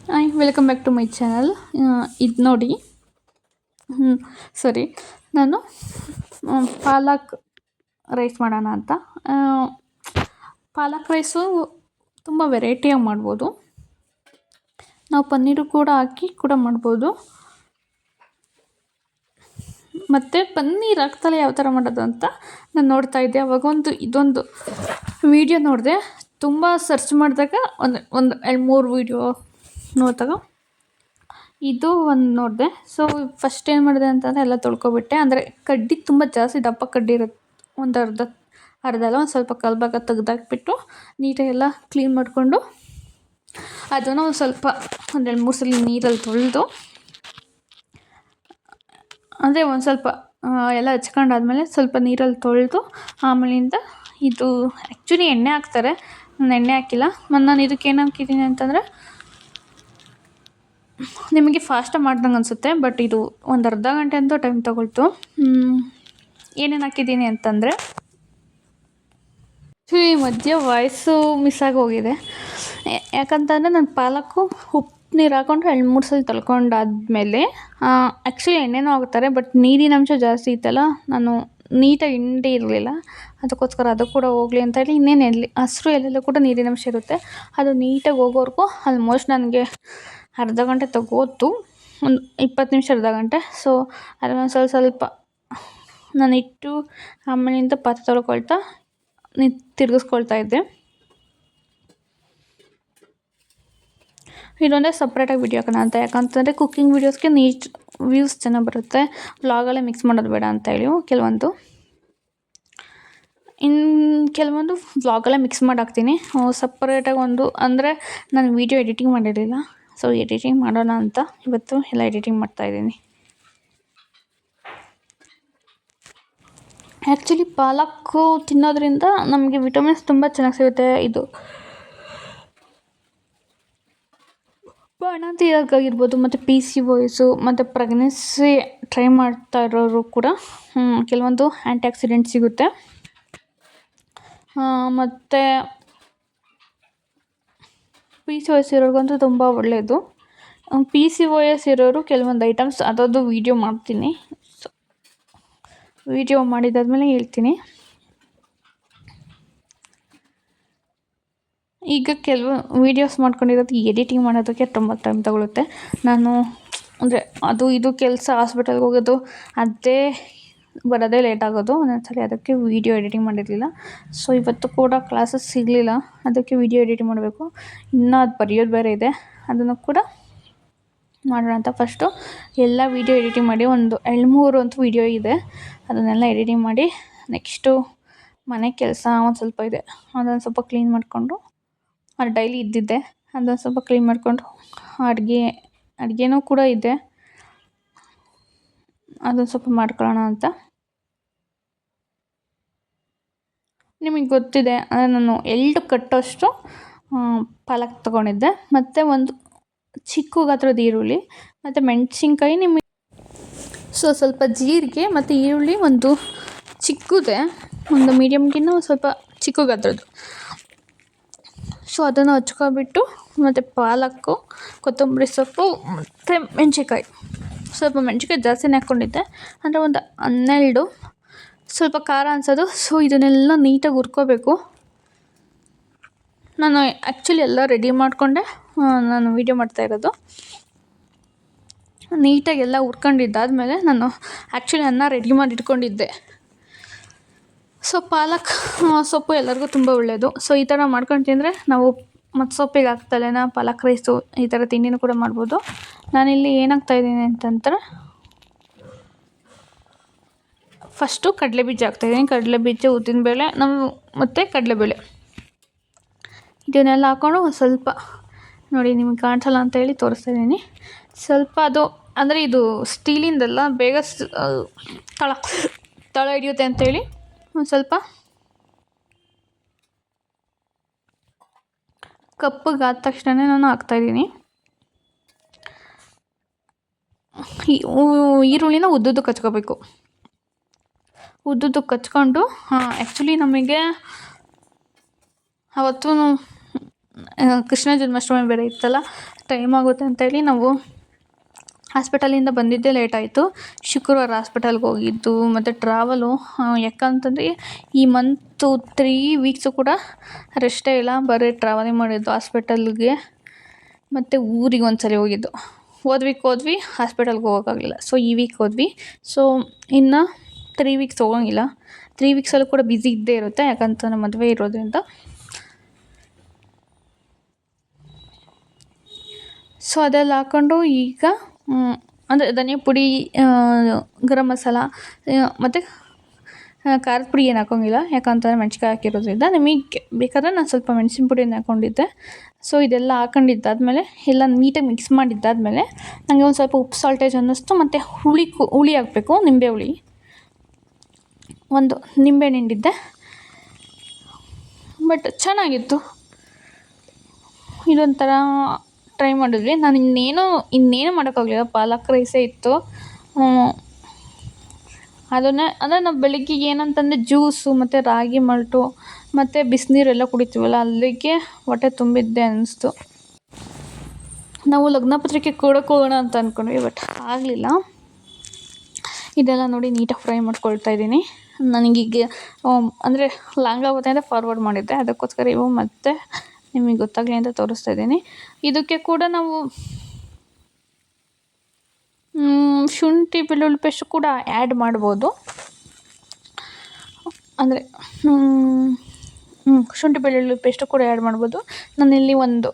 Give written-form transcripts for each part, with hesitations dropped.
Hi welcome back to my channel. ಇದು ನೋಡಿ, ಸರಿ, ನಾನು ಪಾಲಕ್ ರೈಸ್ ಮಾಡೋಣ ಅಂತ. ಪಾಲಕ್ ರೈಸು ತುಂಬ ವೆರೈಟಿಯಾಗಿ ಮಾಡ್ಬೋದು. ನಾವು ಪನ್ನೀರು ಕೂಡ ಹಾಕಿ ಕೂಡ ಮಾಡ್ಬೋದು. ಮತ್ತು ಪನ್ನೀರ್ ಹಾಕ್ತಲೇ ಯಾವ ಥರ ಮಾಡೋದು ಅಂತ ನಾನು ನೋಡ್ತಾ ಇದ್ದೆ. ಅವಾಗ ಇದೊಂದು ವಿಡಿಯೋ ನೋಡಿದೆ. ತುಂಬ ಸರ್ಚ್ ಮಾಡಿದಾಗ ಒಂದು 2-3 ವೀಡಿಯೋ ನೋಡಿದಾಗ ಇದು ಒಂದು ನೋಡಿದೆ. ಸೊ ಫಸ್ಟ್ ಏನು ಮಾಡಿದೆ ಅಂತಂದರೆ ಎಲ್ಲ ತೊಳ್ಕೊಬಿಟ್ಟೆ. ಅಂದರೆ ಕಡ್ಡಿ ತುಂಬ ಜಾಸ್ತಿ ದಪ್ಪ ಕಡ್ಡಿ ಇರುತ್ತೆ. ಒಂದು ಅರ್ಧ ಅಲ್ಲ, ಒಂದು ಸ್ವಲ್ಪ ಕಲ್ಭಾಗ ತೆಗ್ದಾಕ್ಬಿಟ್ಟು ನೀಟಾಗಿ ಎಲ್ಲ ಕ್ಲೀನ್ ಮಾಡಿಕೊಂಡು ಅದನ್ನು ಒಂದು ಸ್ವಲ್ಪ 1-2-3 ಸಲ ನೀರಲ್ಲಿ ತೊಳೆದು, ಅಂದರೆ ಒಂದು ಸ್ವಲ್ಪ ಎಲ್ಲ ಹಚ್ಕೊಂಡಾದ್ಮೇಲೆ ಸ್ವಲ್ಪ ನೀರಲ್ಲಿ ತೊಳೆದು ಆಮೇಲಿಂದ ಇದು ಆ್ಯಕ್ಚುಲಿ ಎಣ್ಣೆ ಹಾಕ್ತಾರೆ. ನಾನು ಎಣ್ಣೆ ಹಾಕಿಲ್ಲ. ನಾನು ಇದಕ್ಕೆ ಏನು ಹಾಕಿದ್ದೀನಿ ಅಂತಂದರೆ, ನಿಮಗೆ ಫಾಸ್ಟಾಗಿ ಮಾಡ್ದಂಗೆ ಅನಿಸುತ್ತೆ, ಬಟ್ ಇದು ಒಂದು ಅರ್ಧ ಗಂಟೆ ಅಂತೂ ಟೈಮ್ ತೊಗೊಳ್ತು. ಏನೇನು ಹಾಕಿದ್ದೀನಿ ಅಂತಂದರೆ, ಈ ಮಧ್ಯ ವಾಯ್ಸು ಮಿಸ್ ಆಗಿ ಹೋಗಿದೆ. ಯಾಕಂತಂದರೆ ನಾನು ಪಾಲಕ್ಕು ಉಪ್ಪು ನೀರು ಹಾಕ್ಕೊಂಡು 2-3 ಸಲ ತೊಳ್ಕೊಂಡಾದ್ಮೇಲೆ ಆ್ಯಕ್ಚುಲಿ ಎಣ್ಣೆನೂ ಹಾಕ್ತಾರೆ, ಬಟ್ ನೀರಿನ ಅಂಶ ಜಾಸ್ತಿ ಇತ್ತಲ್ಲ, ನಾನು ನೀಟಾಗಿ ಹಿಂಡಿ ಇರಲಿಲ್ಲ. ಅದಕ್ಕೋಸ್ಕರ ಅದು ಕೂಡ ಹೋಗಲಿ ಅಂತ ಹೇಳಿ ಇನ್ನೇನು ಹಸಿರು ಎಲ್ಲೆಲ್ಲೂ ಕೂಡ ನೀರಿನ ಅಂಶ ಇರುತ್ತೆ, ಅದು ನೀಟಾಗಿ ಹೋಗೋವರೆಗೂ ಆಲ್ಮೋಸ್ಟ್ ನನಗೆ ಅರ್ಧ ಗಂಟೆ ತಗೋತು, ಒಂದು 20 ನಿಮಿಷ ಅರ್ಧ ಗಂಟೆ. ಸೊ ಅದನ್ನು ಸ್ವಲ್ಪ ನಾನು ಇಟ್ಟು ಆಮೇಲಿಂದ ಪಾತ್ರೆ ತೊಳ್ಕೊಳ್ತಾ ತಿರುಗಿಸ್ಕೊಳ್ತಾ ಇದ್ದೆ. ಇದೊಂದೇ ಸಪ್ರೇಟಾಗಿ ವಿಡಿಯೋ ಹಾಕೋಣ ಅಂತ. ಯಾಕಂತಂದರೆ ಕುಕ್ಕಿಂಗ್ ವೀಡಿಯೋಸ್ಗೆ ವ್ಯೂಸ್ ಚೆನ್ನಾಗಿ ಬರುತ್ತೆ, ವ್ಲಾಗಲ್ಲೇ ಮಿಕ್ಸ್ ಮಾಡೋದು ಬೇಡ ಅಂತ ಹೇಳಿ ಕೆಲವೊಂದು ವ್ಲಾಗಲ್ಲೇ ಮಿಕ್ಸ್ ಮಾಡಿ ಹಾಕ್ತೀನಿ. ಸಪ್ರೇಟಾಗಿ ಅಂದರೆ ನಾನು ವೀಡಿಯೋ ಎಡಿಟಿಂಗ್ ಮಾಡಿರಲಿಲ್ಲ. ಸೊ ಎಡಿಟಿಂಗ್ ಮಾಡೋಣ ಅಂತ ಇವತ್ತು ಎಲ್ಲ ಎಡಿಟಿಂಗ್ ಮಾಡ್ತಾಯಿದ್ದೀನಿ. ಆ್ಯಕ್ಚುಲಿ ಪಾಲಕ್ಕು ತಿನ್ನೋದ್ರಿಂದ ನಮಗೆ ವಿಟಮಿನ್ಸ್ ತುಂಬ ಚೆನ್ನಾಗಿ ಸಿಗುತ್ತೆ. ಇದು ಬಾಣಂತಿಯರಿಗಾಗಿರ್ಬೋದು, ಮತ್ತು PCOS ಮತ್ತು ಪ್ರೆಗ್ನೆನ್ಸಿ ಟ್ರೈ ಮಾಡ್ತಾ ಇರೋರು ಕೂಡ ಕೆಲವೊಂದು ಆ್ಯಂಟಿ ಆಕ್ಸಿಡೆಂಟ್ ಸಿಗುತ್ತೆ. ಮತ್ತು PCOS ಇರೋರಿಗಂತೂ ತುಂಬ ಒಳ್ಳೆಯದು. PCOS ಇರೋರು ಕೆಲವೊಂದು ಐಟಮ್ಸ್ ಅದರದ್ದು ವೀಡಿಯೋ ಮಾಡ್ತೀನಿ. ಸೊ ವೀಡಿಯೋ ಮಾಡಿದಾದ್ಮೇಲೆ ಹೇಳ್ತೀನಿ. ಈಗ ಕೆಲವು ವೀಡಿಯೋಸ್ ಮಾಡ್ಕೊಂಡಿರೋದು ಎಡಿಟಿಂಗ್ ಮಾಡೋದಕ್ಕೆ ತುಂಬ ಟೈಮ್ ತಗೊಳುತ್ತೆ. ನಾನು ಅಂದರೆ ಇದು ಕೆಲಸ, ಹಾಸ್ಪಿಟಲ್ಗೆ ಹೋಗೋದು, ಅದೇ ಬರೋದೇ ಲೇಟ್ ಆಗೋದು ಒಂದೊಂದ್ಸಲಿ. ಅದಕ್ಕೆ ವೀಡಿಯೋ ಎಡಿಟಿಂಗ್ ಮಾಡಿರಲಿಲ್ಲ. ಸೊ ಇವತ್ತು ಕೂಡ ಕ್ಲಾಸಸ್ ಸಿಗಲಿಲ್ಲ, ಅದಕ್ಕೆ ವೀಡಿಯೋ ಎಡಿಟಿಂಗ್ ಮಾಡಬೇಕು. ಇನ್ನೂ ಅದು ಬರೆಯೋದು ಬೇರೆ ಇದೆ, ಅದನ್ನು ಕೂಡ ಮಾಡೋಣ ಅಂತ. ಫಸ್ಟು ಎಲ್ಲ ವೀಡಿಯೋ ಎಡಿಟಿಂಗ್ ಮಾಡಿ ಒಂದು 2-3 ಅಂತೂ ವೀಡಿಯೋ ಇದೆ, ಅದನ್ನೆಲ್ಲ ಎಡಿಟಿಂಗ್ ಮಾಡಿ ನೆಕ್ಸ್ಟು ಮನೆ ಕೆಲಸ ಒಂದು ಸ್ವಲ್ಪ ಇದೆ, ಅದನ್ನು ಸ್ವಲ್ಪ ಕ್ಲೀನ್ ಮಾಡಿಕೊಂಡು, ಅದು ಡೈಲಿ ಇದ್ದಿದ್ದೆ, ಅದನ್ನು ಸ್ವಲ್ಪ ಕ್ಲೀನ್ ಮಾಡಿಕೊಂಡು, ಅಡುಗೆನೂ ಕೂಡ ಇದೆ, ಅದನ್ನು ಸ್ವಲ್ಪ ಮಾಡ್ಕೊಳ್ಳೋಣ ಅಂತ. ನಿಮಗೆ ಗೊತ್ತಿದೆ, ನಾನು 2 ಕಟ್ಟೋಷ್ಟು ಪಾಲಕ್ ತೊಗೊಂಡಿದ್ದೆ, ಮತ್ತು ಒಂದು ಚಿಕ್ಕ ಗಾತ್ರದ ಈರುಳ್ಳಿ, ಮತ್ತು ಮೆಣಸಿನ್ಕಾಯಿ, ಸೊ ಸ್ವಲ್ಪ ಜೀರಿಗೆ ಮತ್ತು ಈರುಳ್ಳಿ ಒಂದು ಚಿಕ್ಕದೇ, ಒಂದು ಮೀಡಿಯಮ್ಗಿನ್ನ ಸ್ವಲ್ಪ ಚಿಕ್ಕ ಗಾತ್ರದ್ದು. ಸೊ ಅದನ್ನು ಹಚ್ಕೊಬಿಟ್ಟು, ಮತ್ತು ಪಾಲಕ್ಕು, ಕೊತ್ತಂಬರಿ ಸೊಪ್ಪು ಮತ್ತು ಮೆಣಸಿನ್ಕಾಯಿ, ಸ್ವಲ್ಪ ಮೆಣಸಿನ್ಕಾಯಿ ಜಾಸ್ತಿನೇ ಹಾಕ್ಕೊಂಡಿದ್ದೆ, ಅಂದರೆ ಒಂದು 12, ಸ್ವಲ್ಪ ಖಾರ ಅನ್ಸೋದು. ಸೊ ಇದನ್ನೆಲ್ಲ ನೀಟಾಗಿ ಹುರ್ಕೋಬೇಕು. ನಾನು ಆ್ಯಕ್ಚುಲಿ ಎಲ್ಲ ರೆಡಿ ಮಾಡಿಕೊಂಡೆ ನಾನು ವೀಡಿಯೋ ಮಾಡ್ತಾಯಿರೋದು. ನೀಟಾಗಿ ಎಲ್ಲ ಹುರ್ಕೊಂಡಿದ್ದಾದಮೇಲೆ ನಾನು ಆ್ಯಕ್ಚುಲಿ ಅನ್ನ ರೆಡಿ ಮಾಡಿ ಇಟ್ಕೊಂಡಿದ್ದೆ. ಸೊ ಪಾಲಕ್ ಸೊಪ್ಪು ಎಲ್ಲರಿಗೂ ತುಂಬ ಒಳ್ಳೆಯದು. ಸೊ ಈ ಥರ ಮಾಡ್ಕೊಂಡು ತಿಂದರೆ ನಾವು ಮತ್ತು ಸೊಪ್ಪಿಗೆ ಹಾಕ್ತಲೇನ ಪಾಲಕ್ ರೈಸು, ಈ ಥರ ತಿಂಡಿನೂ ಕೂಡ ಮಾಡ್ಬೋದು. ನಾನಿಲ್ಲಿ ಏನಾಗ್ತಾಯಿದ್ದೀನಿ ಅಂತಂದರೆ, ಫಸ್ಟು ಕಡಲೆಬೀಜ ಹಾಕ್ತಾಯಿದ್ದೀನಿ. ಕಡಲೆಬೀಜ, ಉದ್ದಿನಬೇಳೆ ಮತ್ತು ಕಡಲೆಬೇಳೆ ಇದನ್ನೆಲ್ಲ ಹಾಕ್ಕೊಂಡು ಒಂದು ಸ್ವಲ್ಪ, ನೋಡಿ ನಿಮಗೆ ಕಾಣಿಸಲ್ಲ ಅಂತೇಳಿ ತೋರಿಸ್ತಾಯಿದ್ದೀನಿ. ಸ್ವಲ್ಪ ಅದು ಅಂದರೆ ಇದು ಸ್ಟೀಲಿಂದಲ್ಲ, ಬೇಗ ತಳ ಹಿಡಿಯುತ್ತೆ ಅಂತೇಳಿ ಒಂದು ಸ್ವಲ್ಪ ಕಪ್ಪಗಾದ ತಕ್ಷಣ ನಾನು ಹಾಕ್ತಾಯಿದ್ದೀನಿ. ಈರುಳ್ಳಿನ ಉದ್ದುದ್ದಕ್ಕೆ ಹಚ್ಕೋಬೇಕು. ಉದ್ದುದ್ದಕ್ಕೆ ಹಚ್ಕೊಂಡು, ಆ್ಯಕ್ಚುಲಿ ನಮಗೆ ಅವತ್ತು ಕೃಷ್ಣ ಜನ್ಮಾಷ್ಟಮಿ ಬೇರೆ ಇತ್ತಲ್ಲ, ಟೈಮ್ ಆಗುತ್ತೆ ಅಂತೇಳಿ ನಾವು ಹಾಸ್ಪಿಟಲಿಂದ ಬಂದಿದ್ದೇ ಲೇಟ್ ಆಯಿತು. ಶುಕ್ರವಾರ ಹಾಸ್ಪಿಟಲ್ಗೆ ಹೋಗಿದ್ದು ಮತ್ತು ಟ್ರಾವೆಲು ಯಾಕಂತಂದರೆ ಈ ಮಂತು 3 ವೀಕ್ಸು ಕೂಡ ರೆಸ್ಟೇ ಇಲ್ಲ, ಬರೀ ಟ್ರಾವೆಲಿಂಗ್ ಮಾಡಿದ್ದು ಹಾಸ್ಪಿಟಲ್ಗೆ. ಮತ್ತು ಊರಿಗೆ ಒಂದು ಸಲ ಹೋಗಿದ್ದು. ಹೋದ್ವಿ ಹಾಸ್ಪಿಟಲ್ಗೆ ಹೋಗೋಕ್ಕಾಗಲಿಲ್ಲ. ಸೊ ಈ ವೀಕ್ ಹೋದ್ವಿ. ಸೊ ಇನ್ನು 3 ವೀಕ್ಸ್ ಹೋಗೋಂಗಿಲ್ಲ. 3 ವೀಕ್ಸಲ್ಲೂ ಕೂಡ ಬ್ಯುಸಿ ಇದ್ದೇ ಇರುತ್ತೆ, ಯಾಕಂತಂದರೆ ಮದುವೆ ಇರೋದ್ರಿಂದ. ಸೊ ಅದೆಲ್ಲ ಹಾಕ್ಕೊಂಡು ಈಗ ಅಂದರೆ ಧನಿಯಾ ಪುಡಿ, ಗರಂ ಮಸಾಲ ಮತ್ತು ಖಾರದ ಪುಡಿ ಏನು ಹಾಕೋಂಗಿಲ್ಲ, ಯಾಕಂತಂದರೆ ಮೆಣ್ಸಿನ್ಕಾಯಿ ಹಾಕಿರೋದ್ರಿಂದ. ನಿಮಗೆ ಬೇಕಾದ್ರೆ ನಾನು ಸ್ವಲ್ಪ ಮೆಣಸಿನ ಪುಡಿನ ಹಾಕ್ಕೊಂಡಿದ್ದೆ. ಸೊ ಇದೆಲ್ಲ ಹಾಕೊಂಡಿದ್ದಾದ್ಮೇಲೆ ಎಲ್ಲ ನೀಟಾಗಿ ಮಿಕ್ಸ್ ಮಾಡಿದ್ದಾದಮೇಲೆ ನನಗೆ ಒಂದು ಸ್ವಲ್ಪ ಉಪ್ಪು ಸಾಲ್ಟೇಜ್ ಅನ್ನಿಸ್ತು. ಮತ್ತು ಹುಳಿ ಹಾಕಬೇಕು, ನಿಂಬೆ ಹುಳಿ. ಒಂದು ನಿಂಬೆಹಣ್ಣು ಹಿಂಡಿದ್ದೆ, ಬಟ್ ಚೆನ್ನಾಗಿತ್ತು. ಇದೊಂಥರ ಟ್ರೈ ಮಾಡಿದ್ವಿ. ನಾನು ಇನ್ನೇನು ಮಾಡೋಕ್ಕಾಗಲಿಲ್ಲ, ಪಾಲಕ್ ರೈಸೇ ಇತ್ತು. ಅದನ್ನೇ ಅಂದರೆ ನಾವು ಬೆಳಿಗ್ಗೆ ಏನಂತಂದರೆ ಜ್ಯೂಸು ಮತ್ತು ರಾಗಿ ಮಾಲ್ಟು ಮತ್ತು ಬಿಸಿನೀರೆಲ್ಲ ಕುಡಿತೀವಲ್ಲ, ಅಲ್ಲಿಗೆ ಹೊಟ್ಟೆ ತುಂಬಿದ್ದೆ ಅನ್ನಿಸ್ತು. ನಾವು ಲಗ್ನ ಪತ್ರಿಕೆ ಕೊಡೋಕೆ ಹೋಗೋಣ ಅಂತ ಅಂದ್ಕೊಂಡ್ವಿ, ಬಟ್ ಆಗಲಿಲ್ಲ. ಇದೆಲ್ಲ ನೋಡಿ ನೀಟಾಗಿ ಫ್ರೈ ಮಾಡ್ಕೊಳ್ತಾ ಇದ್ದೀನಿ. ನನಗೀಗ ಅಂದರೆ ಲಾಂಗ್ ಆಗುತ್ತೆ ಅಂತ ಫಾರ್ವರ್ಡ್ ಮಾಡಿದ್ದೆ, ಅದಕ್ಕೋಸ್ಕರ ಇವು ಮತ್ತೆ ನಿಮಗೆ ಗೊತ್ತಾಗಲಿ ಅಂತ ತೋರಿಸ್ತಾ ಇದ್ದೀನಿ. ಇದಕ್ಕೆ ಕೂಡ ನಾವು ಶುಂಠಿ ಬೆಳ್ಳುಳ್ಳಿ ಪೇಸ್ಟ್ ಕೂಡ ಆ್ಯಡ್ ಮಾಡ್ಬೋದು. ಅಂದರೆ ಶುಂಠಿ ಬೆಳ್ಳುಳ್ಳಿ ಪೇಸ್ಟು ಕೂಡ ಆ್ಯಡ್ ಮಾಡ್ಬೋದು. ನಾನಿಲ್ಲಿ ಒಂದು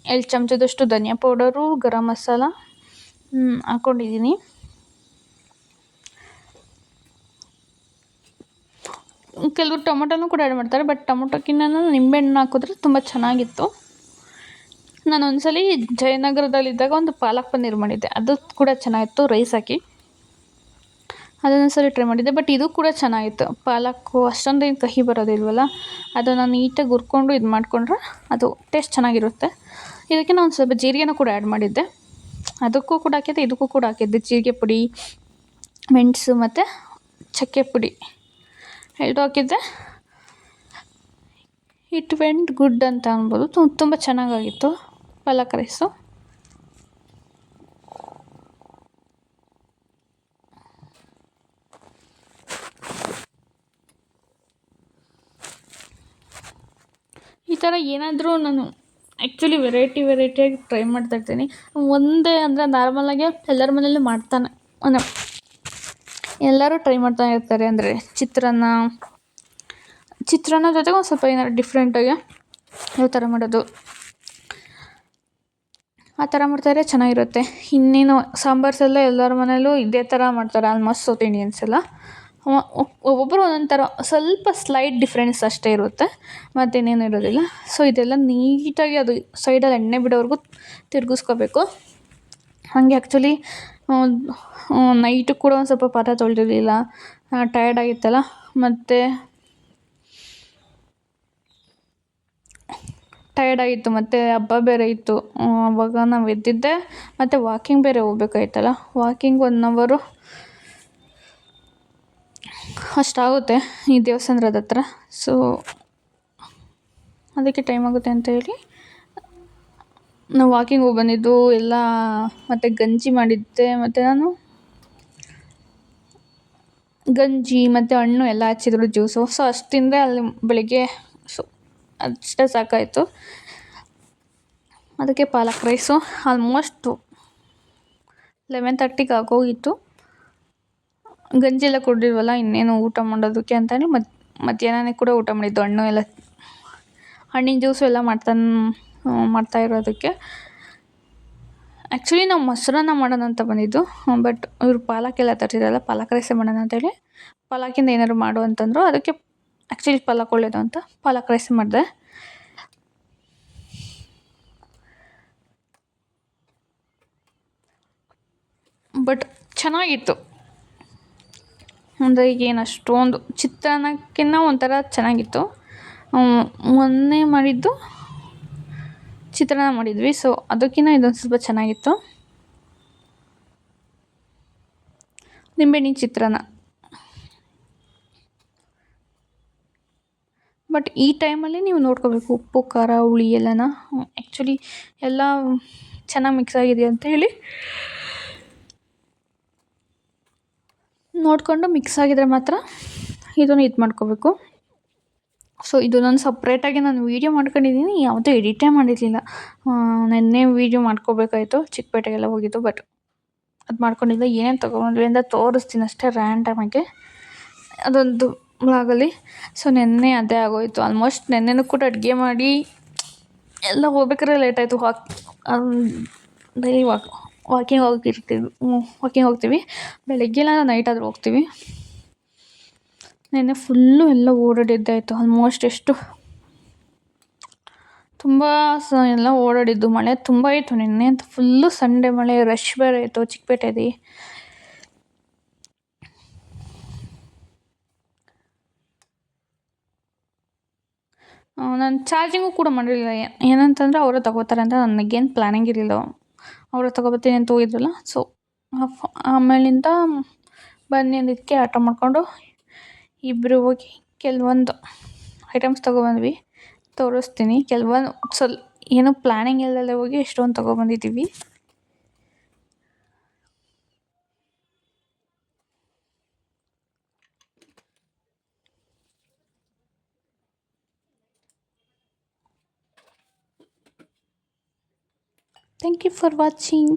2 ಚಮಚದಷ್ಟು ಧನಿಯಾ ಪೌಡರು, ಗರಂ ಮಸಾಲ ಹಾಕ್ಕೊಂಡಿದ್ದೀನಿ. ಕೆಲವರು ಟೊಮೊಟೊನೂ ಕೂಡ ಆ್ಯಡ್ ಮಾಡ್ತಾರೆ, ಬಟ್ ಟೊಮೊಟೊಕ್ಕಿಂತ ನಿಂಬೆಹಣ್ಣು ಹಾಕಿದ್ರೆ ತುಂಬ ಚೆನ್ನಾಗಿತ್ತು. ನಾನು ಒಂದ್ಸಲ ಜಯನಗರದಲ್ಲಿದ್ದಾಗ ಒಂದು ಪಾಲಕ್ ಪನ್ನೀರ್ ಮಾಡಿದ್ದೆ, ಅದು ಕೂಡ ಚೆನ್ನಾಗಿತ್ತು ರೈಸ್ ಹಾಕಿ. ಅದನ್ನೊಂದು ಸಲ ಟ್ರೈ ಮಾಡಿದ್ದೆ, ಬಟ್ ಇದು ಕೂಡ ಚೆನ್ನಾಗಿತ್ತು. ಪಾಲಕ್ಕು ಅಷ್ಟೊಂದೇನು ಕಹಿ ಬರೋದಿಲ್ವಲ್ಲ, ಅದನ್ನು ನೀಟಾಗಿ ಹುರ್ಕೊಂಡು ಇದು ಮಾಡಿಕೊಂಡ್ರೆ ಅದು ಟೇಸ್ಟ್ ಚೆನ್ನಾಗಿರುತ್ತೆ. ಇದಕ್ಕೆ ನಾನು ಸ್ವಲ್ಪ ಜೀರಿಗೆನೂ ಕೂಡ ಆ್ಯಡ್ ಮಾಡಿದ್ದೆ, ಅದಕ್ಕೂ ಕೂಡ ಹಾಕಿದ್ದೆ, ಇದಕ್ಕೂ ಕೂಡ ಹಾಕಿದ್ದೆ. ಜೀರಿಗೆ ಪುಡಿ, ಮೆಣಸು ಮತ್ತು ಚಕ್ಕೆ ಪುಡಿ 2 ಹಾಕಿದ್ದೆ. ಇಟ್ ವೆಂಟ್ ಗುಡ್ ಅಂತ ಅನ್ಬೋದು. ತುಂಬ ಚೆನ್ನಾಗಾಗಿತ್ತು ಪಾಲಕ್ ರೈಸು. ಈ ಥರ ಏನಾದರೂ ನಾನು ಆ್ಯಕ್ಚುಲಿ ವೆರೈಟಿಯಾಗಿ ಟ್ರೈ ಮಾಡ್ತಾಯಿರ್ತೀನಿ. ಒಂದೇ ಅಂದರೆ ನಾರ್ಮಲಾಗೆ ಎಲ್ಲರ ಮನೆಯಲ್ಲೂ ಮಾಡ್ತಾನೆ, ಅಂದರೆ ಎಲ್ಲರೂ ಟ್ರೈ ಮಾಡ್ತಾ ಇರ್ತಾರೆ. ಅಂದರೆ ಚಿತ್ರಾನ್ನ ಜೊತೆಗೆ ಒಂದು ಸ್ವಲ್ಪ ಏನಾದ್ರು ಡಿಫ್ರೆಂಟಾಗಿ ಯಾವ ಥರ ಮಾಡೋದು, ಆ ಥರ ಮಾಡ್ತಾಯಿದ್ರೆ ಚೆನ್ನಾಗಿರುತ್ತೆ. ಇನ್ನೇನು ಸಾಂಬಾರ್ಸೆಲ್ಲ ಎಲ್ಲರ ಮನೆಯಲ್ಲೂ ಇದೇ ಥರ ಮಾಡ್ತಾರೆ ಆಲ್ಮೋಸ್ಟ್ ಸೌತ್ ಇಂಡಿಯನ್ಸ್ ಎಲ್ಲ. ಒಬ್ಬೊಬ್ಬರು ಒಂದೊಂದು ಥರ, ಸ್ವಲ್ಪ ಸ್ಲೈಟ್ ಡಿಫ್ರೆನ್ಸ್ ಅಷ್ಟೇ ಇರುತ್ತೆ, ಮತ್ತಿನ್ನೇನು ಇರೋದಿಲ್ಲ. ಸೊ ಇದೆಲ್ಲ ನೀಟಾಗಿ ಅದು ಸೈಡಲ್ಲಿ ಎಣ್ಣೆ ಬಿಡೋವರೆಗೂ ತಿರುಗಿಸ್ಕೋಬೇಕು. ಹಾಗೆ ಆ್ಯಕ್ಚುಲಿ ನೈಟು ಕೂಡ ಒಂದು ಸ್ವಲ್ಪ ಪಾತ್ರೆ ತೊಳೆದಿರಲಿಲ್ಲ, ಟಯರ್ಡ್ ಆಗಿತ್ತಲ್ಲ. ಮತ್ತು ಟಯರ್ಡ್ ಆಗಿತ್ತು, ಮತ್ತು ಹಬ್ಬ ಬೇರೆ ಇತ್ತು. ಆವಾಗ ನಾವು ಎದ್ದಿದ್ದೆ, ಮತ್ತು ವಾಕಿಂಗ್ ಬೇರೆ ಹೋಗ್ಬೇಕಾಯ್ತಲ್ಲ. ವಾಕಿಂಗ್ 1 ಅವರು ಅಷ್ಟಾಗುತ್ತೆ ಈ ದೇವಸ್ಥಾನದ ಹತ್ರ. ಸೊ ಅದಕ್ಕೆ ಟೈಮ್ ಆಗುತ್ತೆ ಅಂತ ಹೇಳಿ ನಾವು ವಾಕಿಂಗ್ ಹೋಗಿ ಬಂದಿದ್ದು ಎಲ್ಲ. ಮತ್ತು ಗಂಜಿ ಮಾಡಿದ್ದೆ, ಮತ್ತು ನಾನು ಗಂಜಿ ಮತ್ತು ಹಣ್ಣು ಎಲ್ಲ ಹಚ್ಚಿದ್ರು ಜ್ಯೂಸು. ಸೊ ಅಷ್ಟು ತಿಂದರೆ ಅಲ್ಲಿ ಬೆಳಗ್ಗೆ ಸೊ ಅಷ್ಟೇ ಸಾಕಾಯಿತು. ಅದಕ್ಕೆ ಪಾಲಕ್ ರೈಸು ಆಲ್ಮೋಸ್ಟು 11:30ಗೆ ಆಗೋಗಿತ್ತು. ಗಂಜಿ ಎಲ್ಲ ಕುಡಿದ್ವಲ್ಲ, ಇನ್ನೇನು ಊಟ ಮಾಡೋದಕ್ಕೆ ಅಂತೇಳಿ ಮಧ್ಯಾಹ್ನನೇ ಕೂಡ ಊಟ ಮಾಡಿದ್ದು. ಹಣ್ಣಿನ ಜ್ಯೂಸು ಎಲ್ಲ ಮಾಡ್ತಾ ಇರೋದಕ್ಕೆ. ಆ್ಯಕ್ಚುಲಿ ನಾವು ಮೊಸರನ್ನ ಮಾಡೋಣ ಅಂತ ಬಂದಿದ್ದು, ಬಟ್ ಇವರು ಪಾಲಕ್ಕೆಲ್ಲ ತರಿಸಿದ್ರಲ್ಲ, ಪಾಲಕ್ ರೈಸೇ ಮಾಡೋಣ ಅಂತೇಳಿ ಪಾಲಕಿಂದ ಏನಾದ್ರು ಮಾಡು ಅಂತಂದರು. ಅದಕ್ಕೆ ಆ್ಯಕ್ಚುಲಿ ಪಾಲಕ್ ಒಳ್ಳೆಯದು ಅಂತ ಪಾಲಕ್ ರೈಸ್ ಮಾಡಿದೆ. ಬಟ್ ಚೆನ್ನಾಗಿತ್ತು. ಅಂದರೆ ಏನು ಅಷ್ಟೊಂದು ಚಿತ್ರಾನ್ನಕ್ಕಿಂತ ಒಂಥರ ಚೆನ್ನಾಗಿತ್ತು. ಮೊನ್ನೆ ಮಾಡಿದ್ದು ಚಿತ್ರಾನ್ನ ಮಾಡಿದ್ವಿ, ಸೊ ಅದಕ್ಕಿಂತ ಇದೊಂದು ಸ್ವಲ್ಪ ಚೆನ್ನಾಗಿತ್ತು. ನಿಂಬೆಹಣ್ಣಿನ ಚಿತ್ರಾನ್ನ ಬಟ್ ಈ ಟೈಮಲ್ಲಿ ನೀವು ನೋಡ್ಕೋಬೇಕು ಉಪ್ಪು ಖಾರ ಹುಳಿ ಎಲ್ಲನ ಆ್ಯಕ್ಚುಲಿ ಎಲ್ಲ ಚೆನ್ನಾಗಿ ಮಿಕ್ಸ್ ಆಗಿದೆಯಾ ಅಂತೇಳಿ ನೋಡಿಕೊಂಡು ಮಿಕ್ಸ್ ಆಗಿದ್ರೆ ಮಾತ್ರ ಇದನ್ನು ಇದು ಮಾಡ್ಕೋಬೇಕು. ಸೊ ಇದು ನಾನು ಸಪ್ರೇಟಾಗಿ ನಾನು ವೀಡಿಯೋ ಮಾಡ್ಕೊಂಡಿದ್ದೀನಿ, ಯಾವುದೂ ಎಡಿಟೇ ಮಾಡಿರಲಿಲ್ಲ. ನೆನ್ನೆ ವೀಡಿಯೋ ಮಾಡ್ಕೋಬೇಕಾಯಿತು, ಚಿಕ್ಕಪೇಟೆಗೆಲ್ಲ ಹೋಗಿದ್ದು. ಬಟ್ ಅದು ಮಾಡ್ಕೊಂಡಿಲ್ಲ. ಏನೇನು ತೊಗೊಬಂದ್ವಿ ಅಂತ ತೋರಿಸ್ತೀನಿ ಅಷ್ಟೇ ರ್ಯಾಂಡಮಾಗಿ ಅದೊಂದು ವ್ಲಾಗಲ್ಲಿ. ಸೊ ನೆನ್ನೆ ಅದೇ ಆಗೋಯಿತು. ಆಲ್ಮೋಸ್ಟ್ ನೆನ್ನೆನೂ ಕೂಡ ಅಡುಗೆ ಮಾಡಿ ಎಲ್ಲ ಹೋಗ್ಬೇಕಾದ್ರೆ ಲೇಟಾಯಿತು. ಡೈಲಿ ವಾಕಿಂಗ್ ಹೋಗ್ತೀವಿ. ಬೆಳಗ್ಗೆಲ್ಲ ನೈಟ್ ಆದರೂ ಹೋಗ್ತೀವಿ. ನೆನ್ನೆ ಫುಲ್ಲು ಎಲ್ಲ ಓಡಾಡಿದ್ದಾಯಿತು. ಆಲ್ಮೋಸ್ಟ್ ಎಷ್ಟು ತುಂಬ ಎಲ್ಲ ಓಡಾಡಿದ್ದು. ಮಳೆ ತುಂಬ ಇತ್ತು ನೆನ್ನೆ ಅಂತ. ಫುಲ್ಲು ಸಂಡೇ ಮಳೆ, ರಶ್ ಬೇರೆ ಇತ್ತು ಚಿಕ್ಕಪೇಟೆಯಲ್ಲಿ. ನಾನು ಚಾರ್ಜಿಂಗು ಕೂಡ ಮಾಡಿರಲಿಲ್ಲ. ಏನಂತಂದರೆ ಅವರೇ ತಗೋತಾರೆ ಅಂತ ನನಗೇನು ಪ್ಲ್ಯಾನಿಂಗ್ ಇರಲಿಲ್ಲ. ಅವರೇ ತಗೊಬರ್ತೀನಿ ಅಂತ ಹೋಗಿದ್ರಲ್ಲ. ಸೊ ಆಮೇಲಿಂದ ಬನ್ನಿ ಅಂದಿದ್ದಕ್ಕೆ ಆಟೋ ಮಾಡಿಕೊಂಡು ಇಬ್ಬರು ಹೋಗಿ ಕೆಲವೊಂದು ಐಟಮ್ಸ್ ತೊಗೊಬಂದ್ವಿ. ತೋರಿಸ್ತೀನಿ. ಕೆಲವೊಂದು ಏನೂ ಪ್ಲ್ಯಾನಿಂಗ್ ಇಲ್ಲದಲ್ಲೇ ಹೋಗಿ ಎಷ್ಟೊಂದು ತೊಗೊಬಂದಿದ್ದೀವಿ. Thank you for watching.